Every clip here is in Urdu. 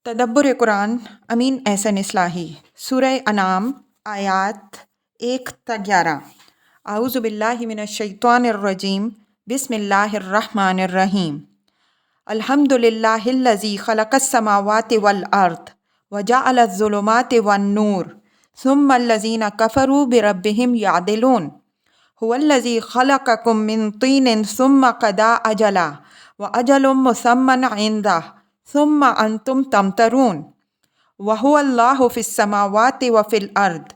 تدبر قرآن امین احسن اصلاحی سورہ انعام آیات 1 تا 11۔ اعوذ باللہ من الشیطان الرجیم، بسم اللہ الرحمن الرحیم۔ الحمد للہ الذی خلق السماوات والارض وجعل الظلمات والنور ثم الذین کفروا بربہم یعدلون۔ هو الذی خلقکم من طین ثم قضى اجلا واجل مسمى عنده ثم انتم تمترون۔ وهو اللہ فی السماوات وفی الارض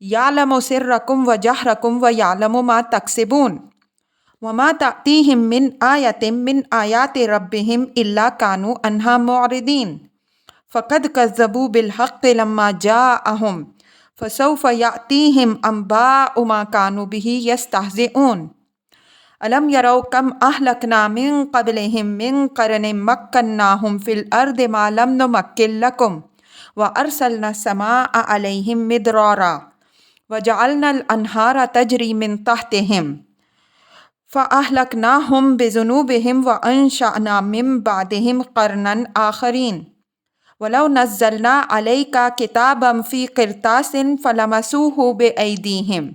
یعلم سرکم وجہرکم ویعلم ما تکسبون۔ وما تأتیہم من آیۃ من آیات ربہم الا کانوا عنہا معرضین۔ فقد کذبوا بالحق لما جاءہم فسوف یأتیہم انباء ما کانوا بہ یستہزئون۔ الم یروا کم اہلکنا من قبلہم من قرن مکناہم فی الارض ما لم نمکن لکم وارسلنا السماء علیہم مدرارا وجعلنا الانہار تجری من تحتہم فاہلکناہم بذنوبہم وانشأنا من بعدہم قرنا آخرین۔ ولو نزلنا علیک کتابا فی قرطاس فلمسوہ بأیدیہم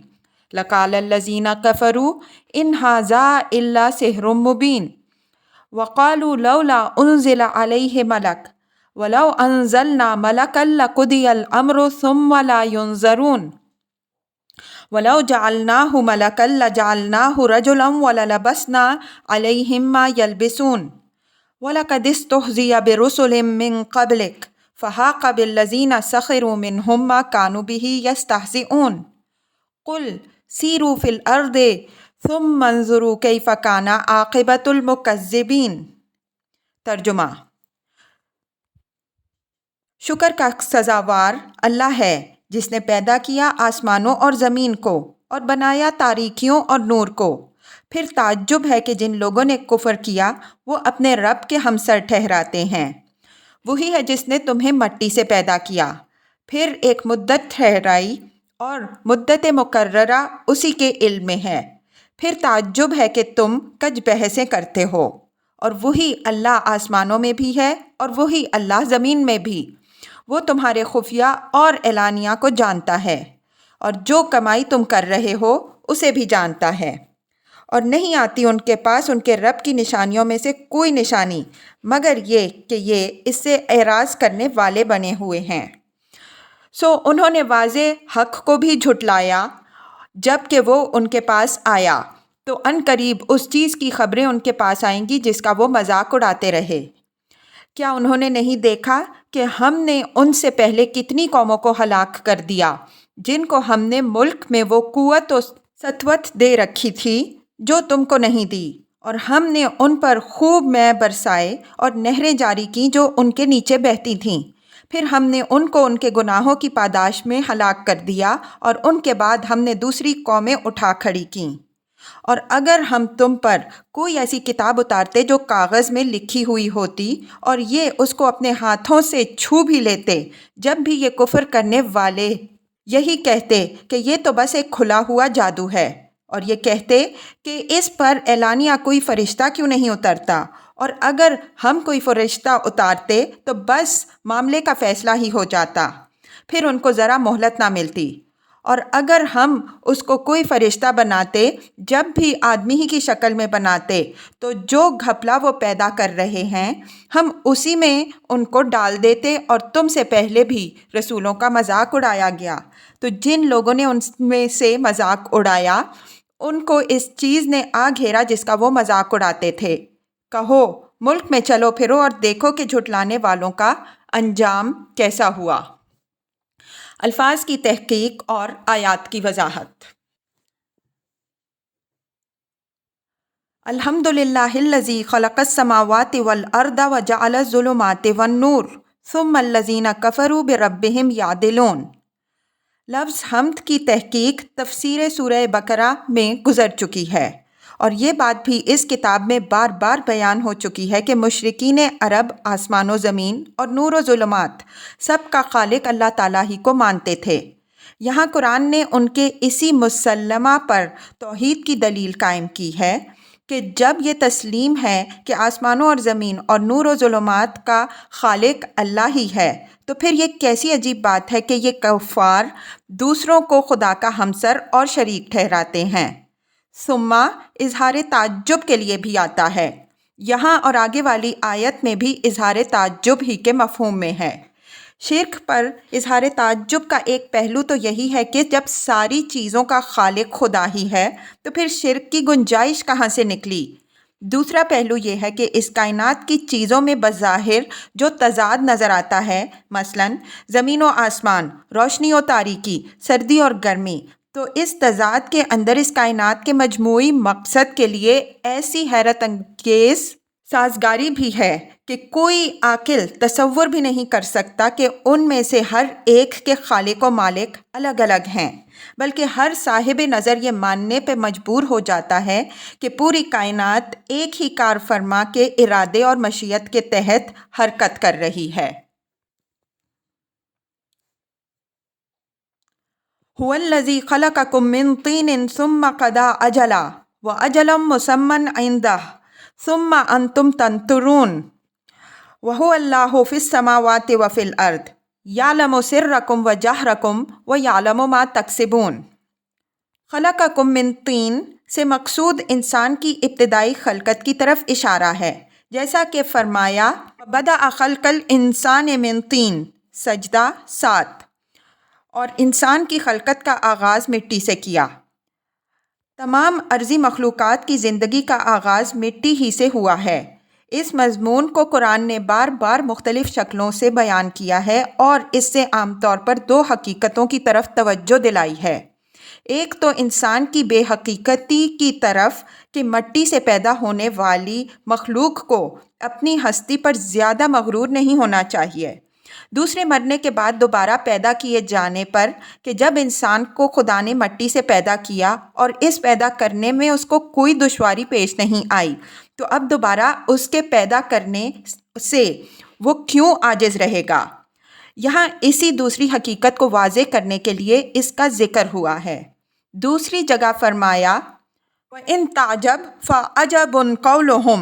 لقال الذین کفروا ان ھذا الا سحر مبین۔ وقالوا لولا انزل علیہ ملک ولو انزلنا ملکا لقضی الامر ثم لا ینظرون۔ ولو جعلناہ ملکا لجعلناہ رجلا وللبسنا علیہم ما یلبسون۔ وَلَقَدِ اسْتُهْزِئَ بِرُسُلٍ مِّن قَبْلِكَ فَحَاقَ بِالَّذِينَ سَخِرُوا مِنْهُم مَّا كَانُوا بِهِ يَسْتَهْزِئُونَ۔ قُلْ سِيرُوا فِي الْأَرْضِ ثُمَّ انظُرُوا كَيْفَ كَانَ عَاقِبَةُ الْمُكَذِّبِينَ۔ ترجمہ: شکر کا سزاوار اللہ ہے جس نے پیدا کیا آسمانوں اور زمین کو اور بنایا تاریکیوں اور نور کو۔ پھر تعجب ہے کہ جن لوگوں نے کفر کیا وہ اپنے رب کے ہمسر ٹھہراتے ہیں۔ وہی ہے جس نے تمہیں مٹی سے پیدا کیا، پھر ایک مدت ٹھہرائی اور مدت مقررہ اسی کے علم میں ہے۔ پھر تعجب ہے کہ تم کج بحثیں کرتے ہو، اور وہی اللہ آسمانوں میں بھی ہے اور وہی اللہ زمین میں بھی۔ وہ تمہارے خفیہ اور اعلانیہ کو جانتا ہے، اور جو کمائی تم کر رہے ہو اسے بھی جانتا ہے۔ اور نہیں آتی ان کے پاس ان کے رب کی نشانیوں میں سے کوئی نشانی مگر یہ کہ یہ اس سے اعراض کرنے والے بنے ہوئے ہیں۔ سو انہوں نے واضح حق کو بھی جھٹلایا جب کہ وہ ان کے پاس آیا، تو ان قریب اس چیز کی خبریں ان کے پاس آئیں گی جس کا وہ مذاق اڑاتے رہے۔ کیا انہوں نے نہیں دیکھا کہ ہم نے ان سے پہلے کتنی قوموں کو ہلاک کر دیا جن کو ہم نے ملک میں وہ قوت و سطوت دے رکھی تھی جو تم کو نہیں دی، اور ہم نے ان پر خوب مے برسائے اور نہریں جاری کیں جو ان کے نیچے بہتی تھیں۔ پھر ہم نے ان کو ان کے گناہوں کی پاداش میں ہلاک کر دیا، اور ان کے بعد ہم نے دوسری قومیں اٹھا کھڑی کیں۔ اور اگر ہم تم پر کوئی ایسی کتاب اتارتے جو کاغذ میں لکھی ہوئی ہوتی اور یہ اس کو اپنے ہاتھوں سے چھو بھی لیتے، جب بھی یہ کفر کرنے والے یہی کہتے کہ یہ تو بس ایک کھلا ہوا جادو ہے، اور یہ کہتے کہ اس پر اعلانیہ کوئی فرشتہ کیوں نہیں اترتا، اور اگر ہم کوئی فرشتہ اتارتے تو بس معاملے کا فیصلہ ہی ہو جاتا، پھر ان کو ذرا مہلت نہ ملتی۔ اور اگر ہم اس کو کوئی فرشتہ بناتے، جب بھی آدمی ہی کی شکل میں بناتے، تو جو گھپلا وہ پیدا کر رہے ہیں ہم اسی میں ان کو ڈال دیتے، اور تم سے پہلے بھی رسولوں کا مذاق اڑایا گیا۔ تو جن لوگوں نے ان میں سے مذاق اڑایا ان کو اس چیز نے آ گھیرا جس کا وہ مذاق اڑاتے تھے۔ کہو ملک میں چلو پھرو اور دیکھو کہ جھٹلانے والوں کا انجام کیسا ہوا۔ الفاظ کی تحقیق اور آیات کی وضاحت۔ الحمد للہ الذی خلق السماوات والارض وجعل الظلمات والنور ثم الذین کفروا بربہم یعدلون۔ لفظ حمد کی تحقیق تفسیر سورہ بقرہ میں گزر چکی ہے، اور یہ بات بھی اس کتاب میں بار بار بیان ہو چکی ہے کہ مشرکین عرب آسمان و زمین اور نور و ظلمات سب کا خالق اللہ تعالیٰ ہی کو مانتے تھے۔ یہاں قرآن نے ان کے اسی مسلمہ پر توحید کی دلیل قائم کی ہے کہ جب یہ تسلیم ہے کہ آسمانوں اور زمین اور نور و ظلمات کا خالق اللہ ہی ہے، تو پھر یہ کیسی عجیب بات ہے کہ یہ کفار دوسروں کو خدا کا ہمسر اور شریک ٹھہراتے ہیں۔ ثم اظہار تعجب کے لیے بھی آتا ہے، یہاں اور آگے والی آیت میں بھی اظہار تعجب ہی کے مفہوم میں ہے۔ شرک پر اظہار تعجب کا ایک پہلو تو یہی ہے کہ جب ساری چیزوں کا خالق خدا ہی ہے تو پھر شرک کی گنجائش کہاں سے نکلی؟ دوسرا پہلو یہ ہے کہ اس کائنات کی چیزوں میں بظاہر جو تضاد نظر آتا ہے، مثلاً زمین و آسمان، روشنی و تاریکی، سردی اور گرمی، تو اس تضاد کے اندر اس کائنات کے مجموعی مقصد کے لیے ایسی حیرت انگیز سازگاری بھی ہے کہ کوئی عاقل تصور بھی نہیں کر سکتا کہ ان میں سے ہر ایک کے خالق و مالک الگ الگ ہیں، بلکہ ہر صاحب نظر یہ ماننے پہ مجبور ہو جاتا ہے کہ پوری کائنات ایک ہی کار فرما کے ارادے اور مشیت کے تحت حرکت کر رہی ہے۔ هو الذی خلقکم من طین ثم قضی اجلا واجل مسمی عنده ثم انتم تنظرون وهو اللہ فی السماوات وفی الارض یعلم سرکم وجہرکم ویعلم ما تکسبون۔ خلقکم من طین سے مقصود انسان کی ابتدائی خلقت کی طرف اشارہ ہے، جیسا کہ فرمایا بدأ خلق الانسان من طین، سجدہ 7، اور انسان کی خلقت کا آغاز مٹی سے کیا۔ تمام ارضی مخلوقات کی زندگی کا آغاز مٹی ہی سے ہوا ہے۔ اس مضمون کو قرآن نے بار بار مختلف شکلوں سے بیان کیا ہے اور اس سے عام طور پر دو حقیقتوں کی طرف توجہ دلائی ہے۔ ایک تو انسان کی بے حقیقتی کی طرف کہ مٹی سے پیدا ہونے والی مخلوق کو اپنی ہستی پر زیادہ مغرور نہیں ہونا چاہیے۔ دوسرے مرنے کے بعد دوبارہ پیدا کیے جانے پر کہ جب انسان کو خدا نے مٹی سے پیدا کیا اور اس پیدا کرنے میں اس کو کوئی دشواری پیش نہیں آئی، تو اب دوبارہ اس کے پیدا کرنے سے وہ کیوں عاجز رہے گا؟ یہاں اسی دوسری حقیقت کو واضح کرنے کے لیے اس کا ذکر ہوا ہے۔ دوسری جگہ فرمایا وَإِن تَعْجَبْ فَعَجَبٌ قَوْلُهُمْ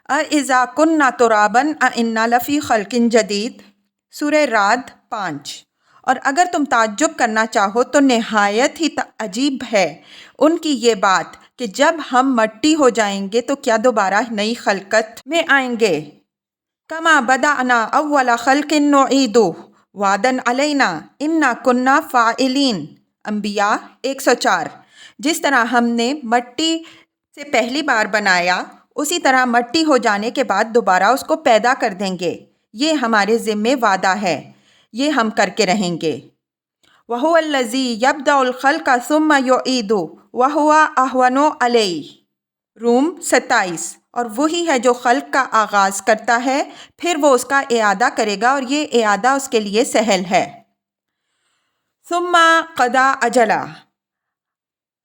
أَإِذَا كُنَّا تُرَابًا أَإِنَّا لَفِي خَلْقٍ جَدِيدٍ، سورہ رعد 5۔ اور اگر تم تعجب کرنا چاہو تو نہایت ہی عجیب ہے ان کی یہ بات کہ جب ہم مٹی ہو جائیں گے تو کیا دوبارہ نئی خلقت میں آئیں گے؟ کما بدأنا اول خلق نعیدہ وعدا علینا انا کنا فاعلین، انبیاء 104۔ جس طرح ہم نے مٹی سے پہلی بار بنایا اسی طرح مٹی ہو جانے کے بعد دوبارہ اس کو پیدا کر دیں گے، یہ ہمارے ذمے وعدہ ہے، یہ ہم کر کے رہیں گے۔ وَهُوَ الَّذِي يَبْدَأُ الْخَلْقَ ثُمَّ يُعِيدُهُ وَهُوَ أَهْوَنُ عَلَيْهِ، روم 27۔ اور وہی ہے جو خلق کا آغاز کرتا ہے پھر وہ اس کا اعادہ کرے گا اور یہ اعادہ اس کے لیے سہل ہے۔ ثُمَّ قَضَى أَجَلًا،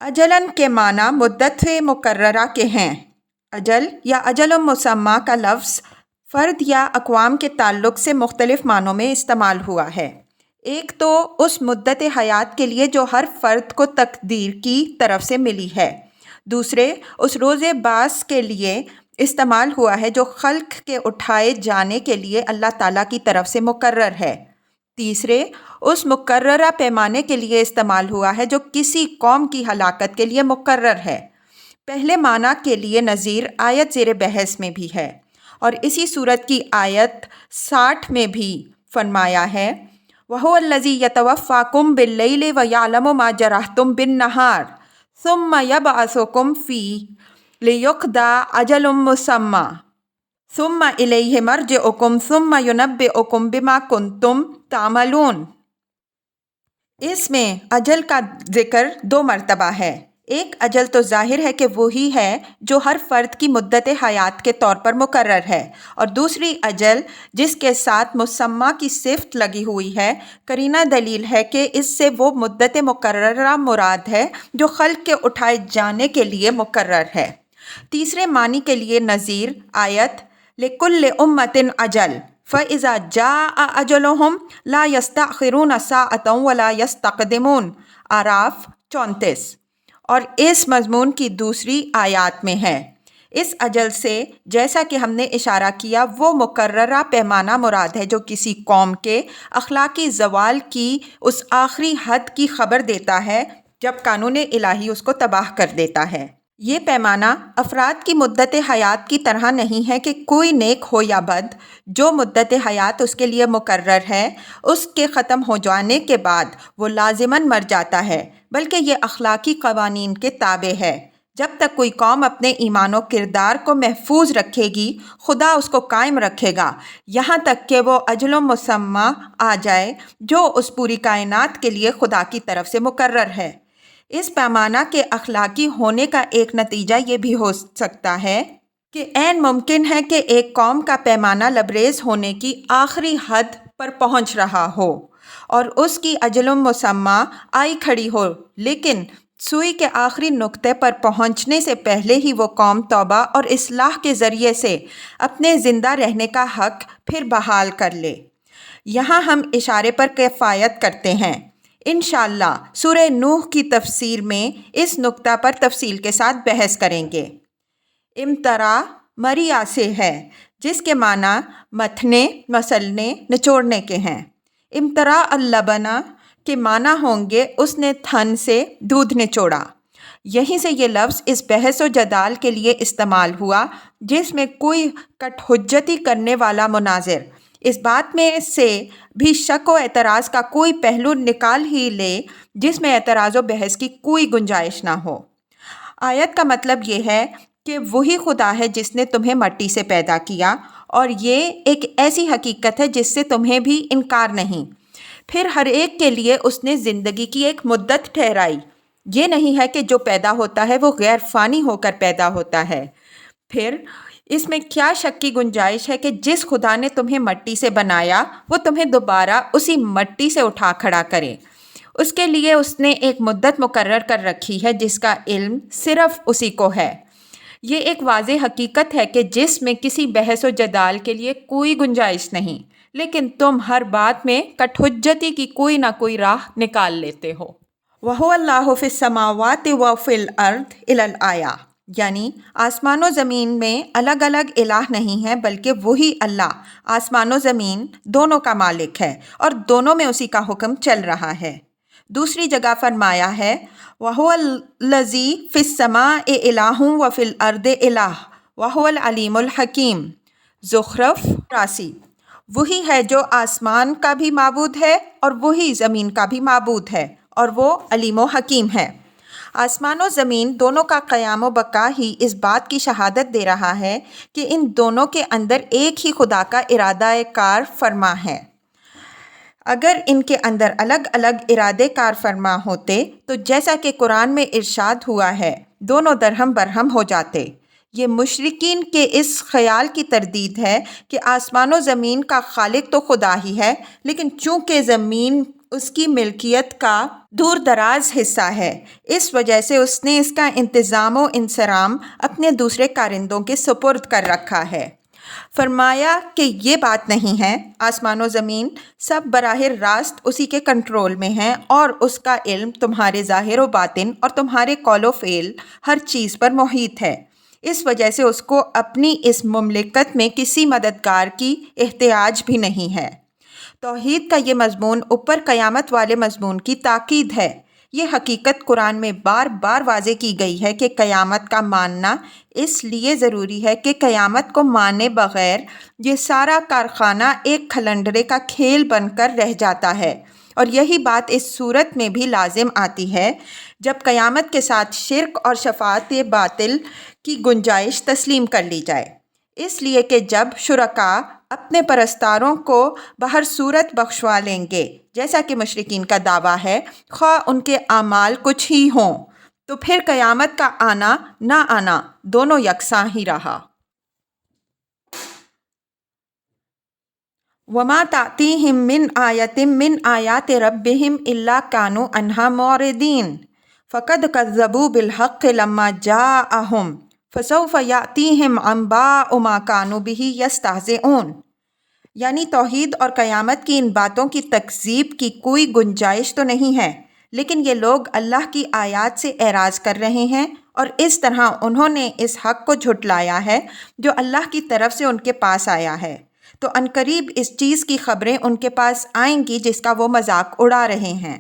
اجلاً کے معنی مدت مقررہ کے ہیں۔ اجل یا اجل مسمى کا لفظ فرد یا اقوام کے تعلق سے مختلف معنوں میں استعمال ہوا ہے۔ ایک تو اس مدت حیات کے لیے جو ہر فرد کو تقدیر کی طرف سے ملی ہے، دوسرے اس روز بعث کے لیے استعمال ہوا ہے جو خلق کے اٹھائے جانے کے لیے اللہ تعالیٰ کی طرف سے مقرر ہے، تیسرے اس مقررہ پیمانے کے لیے استعمال ہوا ہے جو کسی قوم کی ہلاکت کے لیے مقرر ہے۔ پہلے معنی کے لیے نظیر آیت زیر بحث میں بھی ہے، اور اسی صورت کی آیت 60 میں بھی فرمایا ہے وَهُوَ الَّذِي يَتَوَفَّاكُم بِاللَّيْلِ وَيَعْلَمُ مَا جَرَحْتُم بِالنَّهَارِ ثُمَّ يَبْعَثُكُم فِيهِ لِيُقْضَىٰ أَجَلٌ مُّسَمًّى ثُمَّ إِلَيْهِ مَرْجِعُكُمْ ثُمَّ يُنَبِّئُكُم بِمَا كُنتُمْ تَعْمَلُونَ۔ اس میں اجل کا ذکر 2 مرتبہ ہے۔ ایک اجل تو ظاہر ہے کہ وہی ہے جو ہر فرد کی مدت حیات کے طور پر مقرر ہے، اور دوسری اجل جس کے ساتھ مسمى کی صفت لگی ہوئی ہے، قرینہ دلیل ہے کہ اس سے وہ مدت مقررہ مراد ہے جو خلق کے اٹھائے جانے کے لیے مقرر ہے۔ تیسرے معنی کے لیے نظیر آیت لِكُلِّ أُمَّةٍ أَجَلٌ فَإِذَا جَاءَ أَجَلُهُمْ لَا يَسْتَأْخِرُونَ سَاعَةً وَلَا يَسْتَقْدِمُونَ، اعراف 34۔ اور اس مضمون کی دوسری آیات میں ہے اس اجل سے جیسا کہ ہم نے اشارہ کیا وہ مقررہ پیمانہ مراد ہے جو کسی قوم کے اخلاقی زوال کی اس آخری حد کی خبر دیتا ہے جب قانون الہی اس کو تباہ کر دیتا ہے۔ یہ پیمانہ افراد کی مدت حیات کی طرح نہیں ہے کہ کوئی نیک ہو یا بد، جو مدت حیات اس کے لیے مقرر ہے اس کے ختم ہو جانے کے بعد وہ لازماً مر جاتا ہے، بلکہ یہ اخلاقی قوانین کے تابع ہے۔ جب تک کوئی قوم اپنے ایمان و کردار کو محفوظ رکھے گی خدا اس کو قائم رکھے گا، یہاں تک کہ وہ اجل مسمى آ جائے جو اس پوری کائنات کے لیے خدا کی طرف سے مقرر ہے۔ اس پیمانہ کے اخلاقی ہونے کا ایک نتیجہ یہ بھی ہو سکتا ہے کہ عین ممکن ہے کہ ایک قوم کا پیمانہ لبریز ہونے کی آخری حد پر پہنچ رہا ہو اور اس کی اجل مسمى آئی کھڑی ہو، لیکن سوئی کے آخری نقطے پر پہنچنے سے پہلے ہی وہ قوم توبہ اور اصلاح کے ذریعے سے اپنے زندہ رہنے کا حق پھر بحال کر لے۔ یہاں ہم اشارے پر کفایت کرتے ہیں۔ انشاءاللہ سورہ نوح کی تفسیر میں اس نقطہ پر تفصیل کے ساتھ بحث کریں گے۔ امترا مریا سے ہے جس کے معنی متھنے، مسلنے، نچوڑنے کے ہیں۔ امترا اللبنا کے معنی ہوں گے اس نے تھن سے دودھ نچوڑا۔ یہیں سے یہ لفظ اس بحث و جدال کے لیے استعمال ہوا جس میں کوئی کٹ حجتی کرنے والا مناظر اس بات میں سے بھی شک و اعتراض کا کوئی پہلو نکال ہی لے جس میں اعتراض و بحث کی کوئی گنجائش نہ ہو۔ آیت کا مطلب یہ ہے کہ وہی خدا ہے جس نے تمہیں مٹی سے پیدا کیا، اور یہ ایک ایسی حقیقت ہے جس سے تمہیں بھی انکار نہیں۔ پھر ہر ایک کے لیے اس نے زندگی کی ایک مدت ٹھہرائی۔ یہ نہیں ہے کہ جو پیدا ہوتا ہے وہ غیر فانی ہو کر پیدا ہوتا ہے۔ پھر اس میں کیا شک کی گنجائش ہے کہ جس خدا نے تمہیں مٹی سے بنایا وہ تمہیں دوبارہ اسی مٹی سے اٹھا کھڑا کرے۔ اس کے لیے اس نے ایک مدت مقرر کر رکھی ہے جس کا علم صرف اسی کو ہے۔ یہ ایک واضح حقیقت ہے کہ جس میں کسی بحث و جدال کے لیے کوئی گنجائش نہیں، لیکن تم ہر بات میں کٹ حجتی کی کوئی نہ کوئی راہ نکال لیتے ہو۔ وَهُوَ اللَّهُ فِي السَّمَاوَاتِ وَفِي الْأَرْضِ إِلَى الْآيَةِ، یعنی آسمان و زمین میں الگ الگ الہ نہیں ہے بلکہ وہی اللہ آسمان و زمین دونوں کا مالک ہے اور دونوں میں اسی کا حکم چل رہا ہے۔ دوسری جگہ فرمایا ہے وَهُوَ الَّذِي فِي السَّمَاءِ إِلَٰهٌ وَفِي الْأَرْضِ إِلَٰهٌ وَهُوَ الْعَلِيمُ الْحَكِيمُ۔ زخرف 83۔ وہی ہے جو آسمان کا بھی معبود ہے اور وہی زمین کا بھی معبود ہے اور وہ علیم و حکیم ہے۔ آسمان و زمین دونوں کا قیام و بقا ہی اس بات کی شہادت دے رہا ہے کہ ان دونوں کے اندر ایک ہی خدا کا ارادہ کار فرما ہے۔ اگر ان کے اندر الگ الگ ارادے کار فرما ہوتے تو جیسا کہ قرآن میں ارشاد ہوا ہے دونوں درہم برہم ہو جاتے۔ یہ مشرکین کے اس خیال کی تردید ہے کہ آسمان و زمین کا خالق تو خدا ہی ہے، لیکن چونکہ زمین اس کی ملکیت کا دور دراز حصہ ہے اس وجہ سے اس نے اس کا انتظام و انصرام اپنے دوسرے کارندوں کے سپرد کر رکھا ہے۔ فرمایا کہ یہ بات نہیں ہے، آسمان و زمین سب براہ راست اسی کے کنٹرول میں ہیں اور اس کا علم تمہارے ظاہر و باطن اور تمہارے قول و فعل ہر چیز پر محیط ہے۔ اس وجہ سے اس کو اپنی اس مملکت میں کسی مددگار کی احتیاج بھی نہیں ہے۔ توحید کا یہ مضمون اوپر قیامت والے مضمون کی تاکید ہے۔ یہ حقیقت قرآن میں بار بار واضح کی گئی ہے کہ قیامت کا ماننا اس لیے ضروری ہے کہ قیامت کو مانے بغیر یہ سارا کارخانہ ایک کھلنڈرے کا کھیل بن کر رہ جاتا ہے، اور یہی بات اس صورت میں بھی لازم آتی ہے جب قیامت کے ساتھ شرک اور شفاعت باطل کی گنجائش تسلیم کر لی جائے۔ اس لیے کہ جب شرکاء اپنے پرستاروں کو بہر صورت بخشوا لیں گے جیسا کہ مشرکین کا دعویٰ ہے، خواہ ان کے اعمال کچھ ہی ہوں، تو پھر قیامت کا آنا نہ آنا دونوں یکساں ہی رہا۔ وَمَا تَأْتِيهِم مِّنْ آيَةٍ مِّنْ آيَاتِ رَبِّهِمْ إِلَّا كَانُوا عَنْهَا مُعْرِضِينَ فَقَدْ كَذَّبُوا بِالْحَقِّ لَمَّا جَاءَهُمْ فَسَوْفَ يَأْتِيهِمْ أَنبَاءُ مَا كَانُوا بِهِ يَسْتَهْزِئُونَ۔ یعنی توحید اور قیامت کی ان باتوں کی تکذیب کی کوئی گنجائش تو نہیں ہے، لیکن یہ لوگ اللہ کی آیات سے اعراض کر رہے ہیں اور اس طرح انہوں نے اس حق کو جھٹلایا ہے جو اللہ کی طرف سے ان کے پاس آیا ہے، تو عنقریب اس چیز کی خبریں ان کے پاس آئیں گی جس کا وہ مذاق اڑا رہے ہیں۔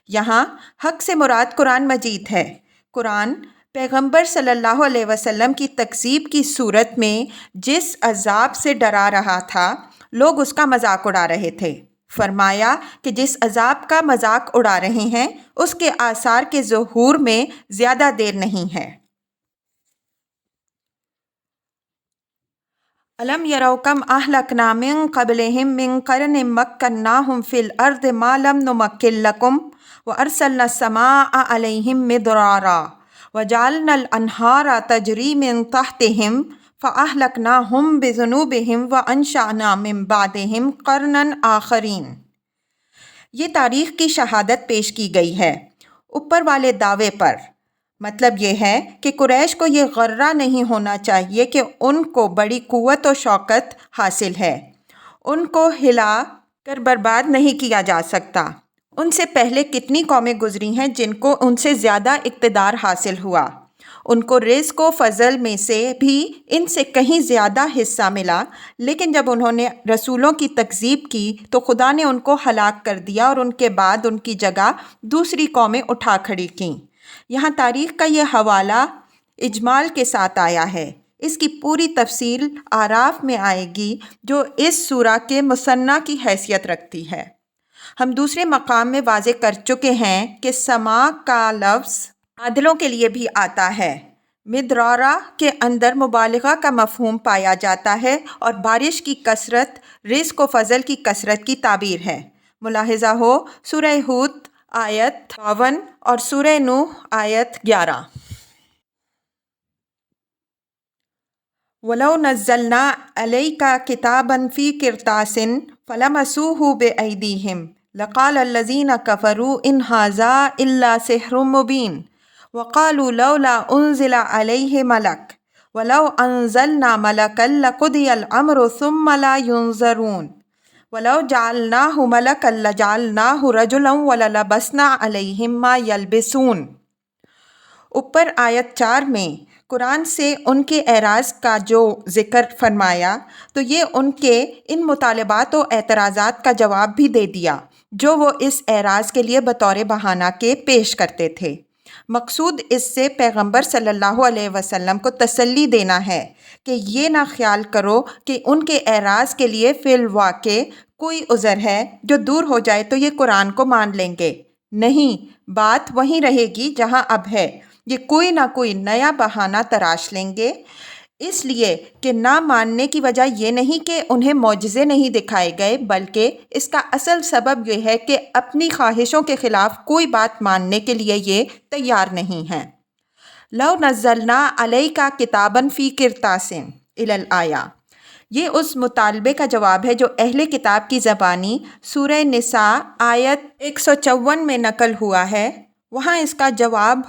یہاں حق سے مراد قرآن مجید ہے۔ قرآن پیغمبر صلی اللہ علیہ وسلم کی تکذیب کی صورت میں جس عذاب سے ڈرا رہا تھا، لوگ اس کا مذاق اڑا رہے تھے۔ فرمایا کہ جس عذاب کا مذاق اڑا رہے ہیں اس کے آثار کے ظہور میں زیادہ دیر نہیں ہے۔ أَلَمْ يَرَوْا كَمْ أَهْلَكْنَا مِنْ قَبْلِهِمْ مِنْ قَرْنٍ مَكَّنَّاهُمْ فِي الْأَرْضِ مَا لَمْ نُمَكِّنْ لَكُمْ وَأَرْسَلْنَا السَّمَاءَ عَلَيْهِمْ مِدْرَارًا وَجَعَلْنَا الْأَنْهَارَ تَجْرِي مِنْ تَحْتِهِمْ فَأَهْلَكْنَاهُمْ بِذُنُوبِهِمْ وَأَنشَأْنَا مِنْ بَعْدِهِمْ قَرْنًا آخَرِينَ۔ یہ تاریخ کی شہادت پیش کی گئی ہے اوپر والے دعوے پر۔ مطلب یہ ہے کہ قریش کو یہ غرہ نہیں ہونا چاہیے کہ ان کو بڑی قوت و شوکت حاصل ہے، ان کو ہلا کر برباد نہیں کیا جا سکتا۔ ان سے پہلے کتنی قومیں گزری ہیں جن کو ان سے زیادہ اقتدار حاصل ہوا، ان کو رزق و فضل میں سے بھی ان سے کہیں زیادہ حصہ ملا، لیکن جب انہوں نے رسولوں کی تکذیب کی تو خدا نے ان کو ہلاک کر دیا اور ان کے بعد ان کی جگہ دوسری قومیں اٹھا کھڑی کیں۔ یہاں تاریخ کا یہ حوالہ اجمال کے ساتھ آیا ہے، اس کی پوری تفصیل اعراف میں آئے گی جو اس سورہ کے مثنیٰ کی حیثیت رکھتی ہے۔ ہم دوسرے مقام میں واضح کر چکے ہیں کہ سما کا لفظ عادلوں کے لیے بھی آتا ہے۔ مدرارہ کے اندر مبالغہ کا مفہوم پایا جاتا ہے اور بارش کی کثرت رزق و فضل کی کثرت کی تعبیر ہے۔ ملاحظہ ہو سورہ ہود آیت 52 اور سورہ نوح آیت 11۔ وَلَوْ نَزَّلْنَا عَلَيْكَ كِتَابًا فِي قِرْطَاسٍ فَلَمَسُوهُ بِأَيْدِيهِمْ لَقَالَ الَّذِينَ كَفَرُوا إِنْ هَٰذَا إِلَّا سِحْرٌ مُّبِينٌ وَقَالُوا لَوْلَا أُنزِلَ عَلَيْهِ مَلَكٌ وَلَوْ أَنزَلْنَا مَلَكًا لَّقُضِيَ الْأَمْرُ ثُمَّ لَا يُنظَرُونَ وَلَوْ جَعَلْنَاهُ مَلَكًا لَّجَعَلْنَاهُ رَجُلًا وَلَلَبَسْنَا عَلَيْهِم مَّا يَلْبِسُونَ۔ اوپر آیت 4 میں قرآن سے ان کے اعراض کا جو ذکر فرمایا تو یہ ان کے ان مطالبات و اعتراضات کا جواب بھی دے دیا جو وہ اس اعراض کے لیے بطور بہانہ کے پیش کرتے تھے۔ مقصود اس سے پیغمبر صلی اللہ علیہ وسلم کو تسلی دینا ہے کہ یہ نہ خیال کرو کہ ان کے اعراض کے لیے فی الواقع کوئی عذر ہے، جو دور ہو جائے تو یہ قرآن کو مان لیں گے۔ نہیں، بات وہیں رہے گی جہاں اب ہے، یہ کوئی نہ کوئی نیا بہانہ تراش لیں گے، اس لیے کہ نہ ماننے کی وجہ یہ نہیں کہ انہیں معجزے نہیں دکھائے گئے، بلکہ اس کا اصل سبب یہ ہے کہ اپنی خواہشوں کے خلاف کوئی بات ماننے کے لیے یہ تیار نہیں ہیں۔ لَوْ نَزَّلْنَا عَلَيْكَ كِتَابًا فِي قِرْطَاسٍ إِلَى الْآیَةِ، یہ اس مطالبے کا جواب ہے جو اہل کتاب کی زبانی سورہ نساء آیت 154 میں نقل ہوا ہے۔ وہاں اس کا جواب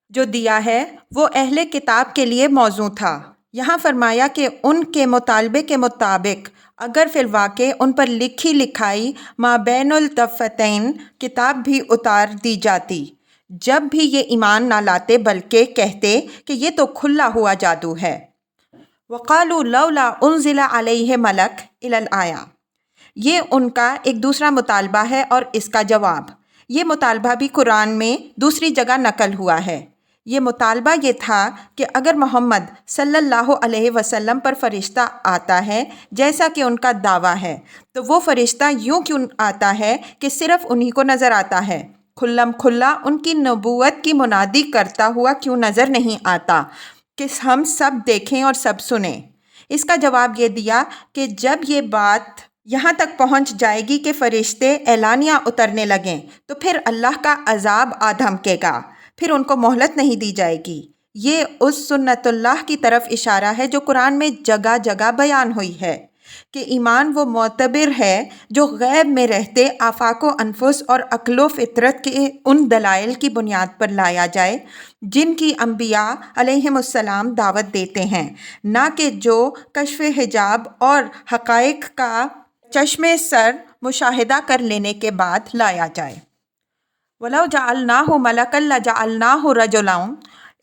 جو دیا ہے وہ اہل کتاب کے لیے موزوں تھا۔ یہاں فرمایا کہ ان کے مطالبے کے مطابق اگر فی الواقع ان پر لکھی لکھائی مابین الطفتین کتاب بھی اتار دی جاتی، جب بھی یہ ایمان نہ لاتے بلکہ کہتے کہ یہ تو کھلا ہوا جادو ہے۔ وَقَالُوا لَوْلَا أُنزِلَ عَلَيْهِ مَلَكٌ إِلَى الْآیَةِ، یہ ان کا ایک دوسرا مطالبہ ہے اور اس کا جواب۔ یہ مطالبہ بھی قرآن میں دوسری جگہ نقل ہوا ہے۔ یہ مطالبہ یہ تھا کہ اگر محمد صلی اللہ علیہ وسلم پر فرشتہ آتا ہے جیسا کہ ان کا دعویٰ ہے تو وہ فرشتہ یوں کیوں آتا ہے کہ صرف انہی کو نظر آتا ہے، کھلم کھلا ان کی نبوت کی منادی کرتا ہوا کیوں نظر نہیں آتا کہ ہم سب دیکھیں اور سب سنیں۔ اس کا جواب یہ دیا کہ جب یہ بات یہاں تک پہنچ جائے گی کہ فرشتے اعلانیہ اترنے لگیں تو پھر اللہ کا عذاب آ دھمکے گا، پھر ان کو مہلت نہیں دی جائے گی۔ یہ اس سنت اللہ کی طرف اشارہ ہے جو قرآن میں جگہ جگہ بیان ہوئی ہے کہ ایمان وہ معتبر ہے جو غیب میں رہتے آفاق و انفس اور عقل و فطرت کے ان دلائل کی بنیاد پر لایا جائے جن کی انبیاء علیہم السلام دعوت دیتے ہیں، نہ کہ جو کشف حجاب اور حقائق کا چشم سر مشاہدہ کر لینے کے بعد لایا جائے۔ وَلَوْ جَعَلْنَاهُ مَلَكًا لَّجَعَلْنَاهُ رَجُلًا،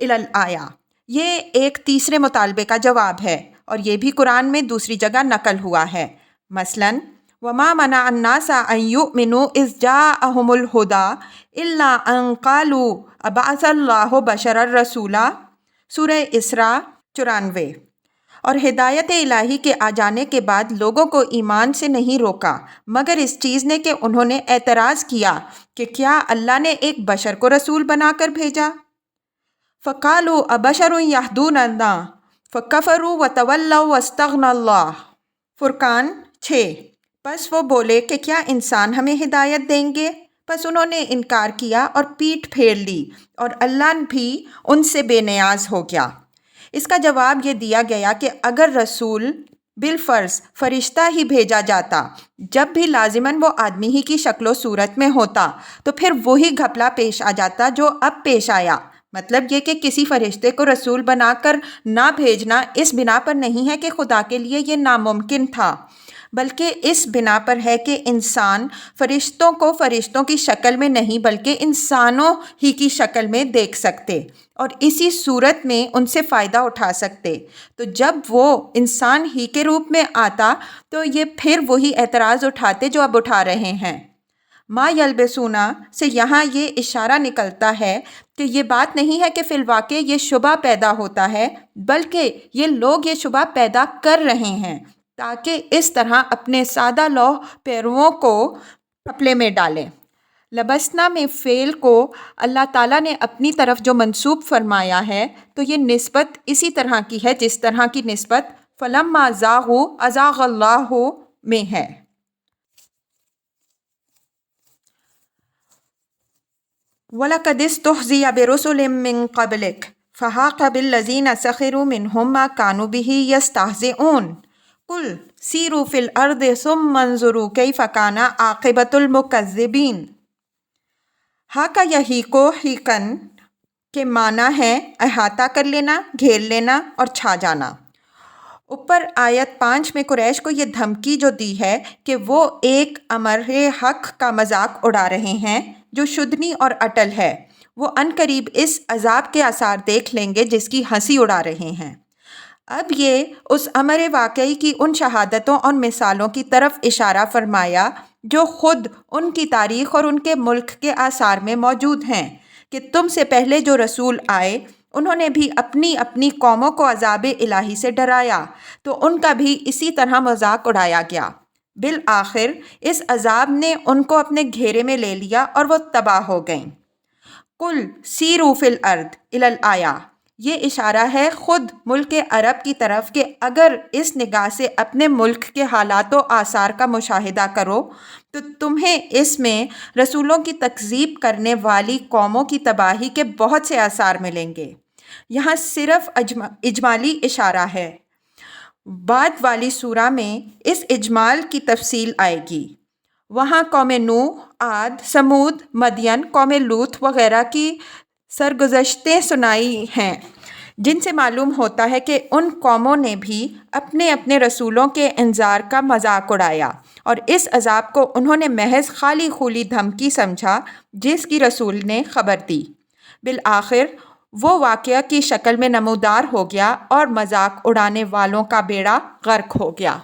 الآیا، یہ ایک تیسرے مطالبے کا جواب ہے اور یہ بھی قرآن میں دوسری جگہ نقل ہوا ہے۔ مثلاً وَمَا مَنَعَ النَّاسَ أَن يُؤْمِنُوا إِذْ جَاءَهُمُ الْهُدَىٰ إِلَّا أَن قَالُوا أَبَعَثَ اللَّهُ بَشَرًا رَّسُولًا، سورہ اسراء 94۔ اور ہدایت الہی کے آ جانے کے بعد لوگوں کو ایمان سے نہیں روکا مگر اس چیز نے کہ انہوں نے اعتراض کیا کہ کیا اللہ نے ایک بشر کو رسول بنا کر بھیجا۔ فَقَالُوا أَبَشَرٌ يَهْدُونَنَا فَكَفَرُوا وَتَوَلَّوْا وَاسْتَغْنَى اللَّهُ، فرقان 6۔ پس وہ بولے کہ کیا انسان ہمیں ہدایت دیں گے؟ پس انہوں نے انکار کیا اور پیٹھ پھیر لی اور اللہ بھی ان سے بے نیاز ہو گیا۔ اس کا جواب یہ دیا گیا کہ اگر رسول بالفرض فرشتہ ہی بھیجا جاتا، جب بھی لازماً وہ آدمی ہی کی شکل و صورت میں ہوتا، تو پھر وہی گھپلا پیش آ جاتا جو اب پیش آیا۔ مطلب یہ کہ کسی فرشتے کو رسول بنا کر نہ بھیجنا اس بنا پر نہیں ہے کہ خدا کے لیے یہ ناممکن تھا، بلکہ اس بنا پر ہے کہ انسان فرشتوں کو فرشتوں کی شکل میں نہیں بلکہ انسانوں ہی کی شکل میں دیکھ سکتے اور اسی صورت میں ان سے فائدہ اٹھا سکتے۔ تو جب وہ انسان ہی کے روپ میں آتا تو یہ پھر وہی اعتراض اٹھاتے جو اب اٹھا رہے ہیں۔ ما یلبسونا سے یہاں یہ اشارہ نکلتا ہے کہ یہ بات نہیں ہے کہ فی الواقع یہ شبہ پیدا ہوتا ہے، بلکہ یہ لوگ یہ شبہ پیدا کر رہے ہیں تاکہ اس طرح اپنے سادہ لوح پیرووں کو گھپلے میں ڈالیں۔ لبسنا میں فعل کو اللہ تعالیٰ نے اپنی طرف جو منسوب فرمایا ہے تو یہ نسبت اسی طرح کی ہے جس طرح کی نسبت فَلَمَّا زَاغُوا أَزَاغَ اللَّهُ میں ہے۔ وَلَقَدِ اسْتُهْزِئَ بِرُسُلٍ مِّن قَبْلِكَ فَحَاقَ بِالَّذِينَ سَخِرُوا مِنْهُم مَّا كَانُوا بِهِ يَسْتَهْزِئُونَ قُلْ سِیرُوا فِی الْأَرْضِ ثُمَّ انظُرُوا کَیْفَ کَانَ عَاقِبَةُ الْمُکَذِّبِینَ۔ حاکہ یا ہیکو ہیکن کے معنی ہے احاطہ کر لینا، گھیر لینا اور چھا جانا۔ اوپر آیت 5 میں قریش کو یہ دھمکی جو دی ہے کہ وہ ایک امر حق کا مذاق اڑا رہے ہیں جو شدنی اور اٹل ہے، وہ عنقریب اس عذاب کے آثار دیکھ لیں گے جس کی ہنسی اڑا رہے ہیں۔ اب یہ اس امر واقعی کی ان شہادتوں اور مثالوں کی طرف اشارہ فرمایا جو خود ان کی تاریخ اور ان کے ملک کے آثار میں موجود ہیں کہ تم سے پہلے جو رسول آئے انہوں نے بھی اپنی اپنی قوموں کو عذاب الہی سے ڈرایا تو ان کا بھی اسی طرح مذاق اڑایا گیا۔ بالآخر اس عذاب نے ان کو اپنے گھیرے میں لے لیا اور وہ تباہ ہو گئیں۔ قُلْ سِیرُوا فِی الْأَرْضِ الآیا، یہ اشارہ ہے خود ملک عرب کی طرف کہ اگر اس نگاہ سے اپنے ملک کے حالات و آثار کا مشاہدہ کرو تو تمہیں اس میں رسولوں کی تکذیب کرنے والی قوموں کی تباہی کے بہت سے آثار ملیں گے۔ یہاں صرف اجمالی اشارہ ہے، بعد والی سورہ میں اس اجمال کی تفصیل آئے گی۔ وہاں قوم نوح، عاد، سمود، مدین، قوم لوط وغیرہ کی سرگزشتیں سنائی ہیں جن سے معلوم ہوتا ہے کہ ان قوموں نے بھی اپنے اپنے رسولوں کے انذار کا مذاق اڑایا اور اس عذاب کو انہوں نے محض خالی خولی دھمکی سمجھا جس کی رسول نے خبر دی۔ بالآخر وہ واقعہ کی شکل میں نمودار ہو گیا اور مذاق اڑانے والوں کا بیڑا غرق ہو گیا۔